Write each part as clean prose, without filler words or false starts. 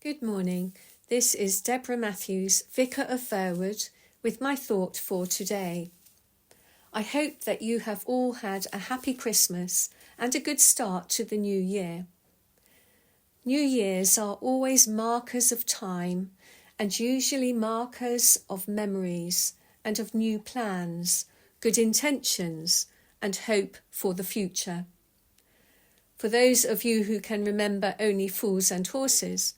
Good morning. This is Deborah Matthews, Vicar of Verwood, with my thought for today. I hope that you have all had a happy Christmas and a good start to the new year. New Years are always markers of time and usually markers of memories and of new plans, good intentions and hope for the future. For those of you who can remember only Fools and Horses,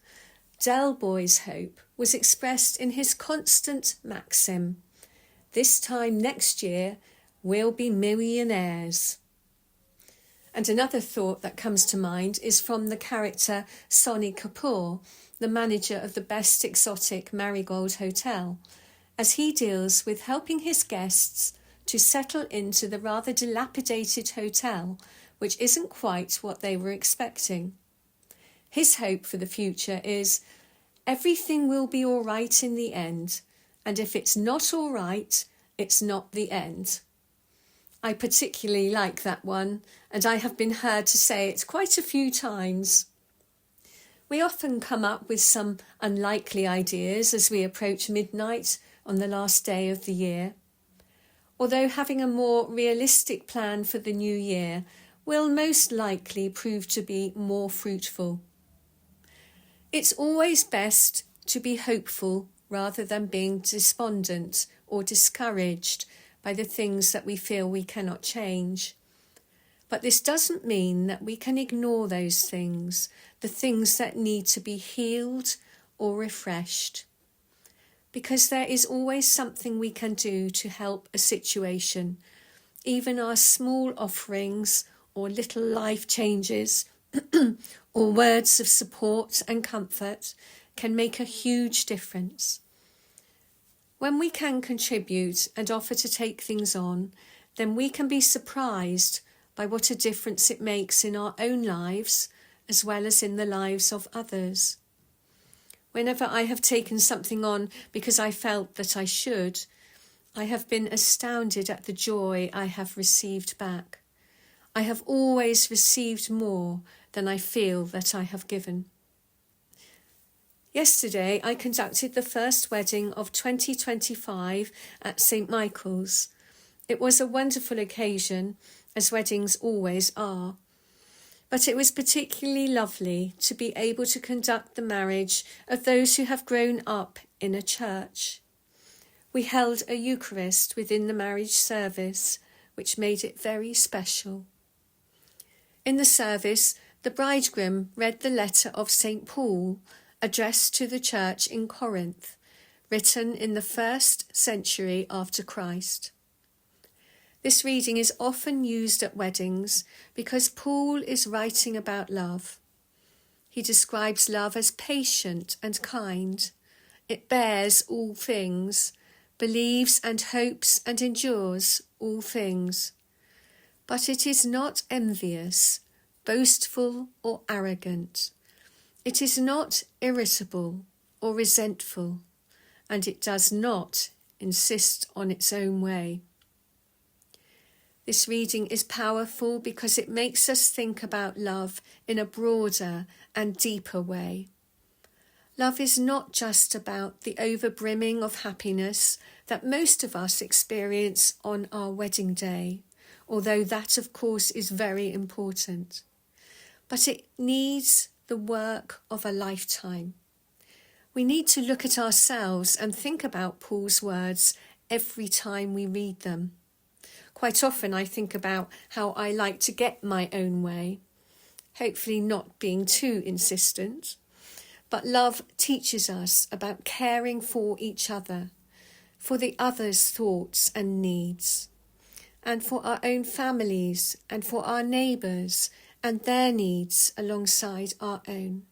Del Boy's hope was expressed in his constant maxim, "This time next year we'll be millionaires." And another thought that comes to mind is from the character Sonny Kapoor, the manager of the Best Exotic Marigold Hotel, as he deals with helping his guests to settle into the rather dilapidated hotel, which isn't quite what they were expecting. His hope for the future is, everything will be all right in the end, and if it's not all right, it's not the end. I particularly like that one, and I have been heard to say it quite a few times. We often come up with some unlikely ideas as we approach midnight on the last day of the year, although having a more realistic plan for the new year will most likely prove to be more fruitful. It's always best to be hopeful rather than being despondent or discouraged by the things that we feel we cannot change. But this doesn't mean that we can ignore those things, the things that need to be healed or refreshed. Because there is always something we can do to help a situation. Even our small offerings or little life changes or words of support and comfort can make a huge difference. When we can contribute and offer to take things on, then we can be surprised by what a difference it makes in our own lives as well as in the lives of others. Whenever I have taken something on because I felt that I should, I have been astounded at the joy I have received back. I have always received more than I feel that I have given. Yesterday, I conducted the first wedding of 2025 at St. Michael's. It was a wonderful occasion, as weddings always are. But it was particularly lovely to be able to conduct the marriage of those who have grown up in a church. We held a Eucharist within the marriage service, which made it very special. In the service, the bridegroom read the letter of St. Paul, addressed to the church in Corinth, written in the 1st century after Christ. This reading is often used at weddings because Paul is writing about love. He describes love as patient and kind. It bears all things, believes and hopes and endures all things. But it is not envious, boastful or arrogant. It is not irritable or resentful, and it does not insist on its own way. This reading is powerful because it makes us think about love in a broader and deeper way. Love is not just about the overbrimming of happiness that most of us experience on our wedding day, although that, of course, is very important. But it needs the work of a lifetime. We need to look at ourselves and think about Paul's words every time we read them. Quite often I think about how I like to get my own way, hopefully not being too insistent. But love teaches us about caring for each other, for the other's thoughts and needs, and for our own families and for our neighbours and their needs alongside our own.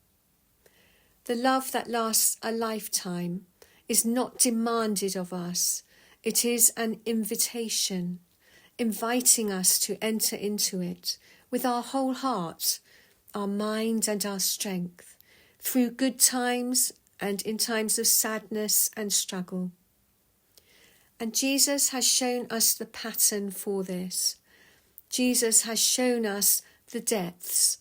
The love that lasts a lifetime is not demanded of us. It is an invitation, inviting us to enter into it with our whole heart, our mind and our strength, through good times and in times of sadness and struggle. And Jesus has shown us the pattern for this. Jesus has shown us the depths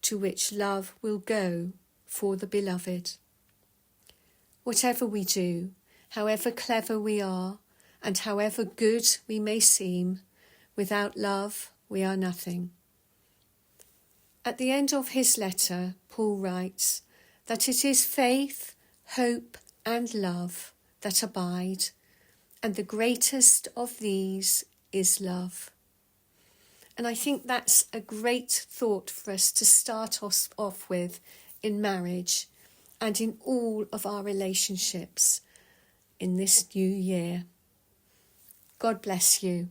to which love will go for the beloved. Whatever we do, however clever we are, and however good we may seem, without love we are nothing. At the end of his letter, Paul writes that it is faith, hope, and love that abide, and the greatest of these is love. And I think that's a great thought for us to start us off with in marriage and in all of our relationships in this new year. God bless you.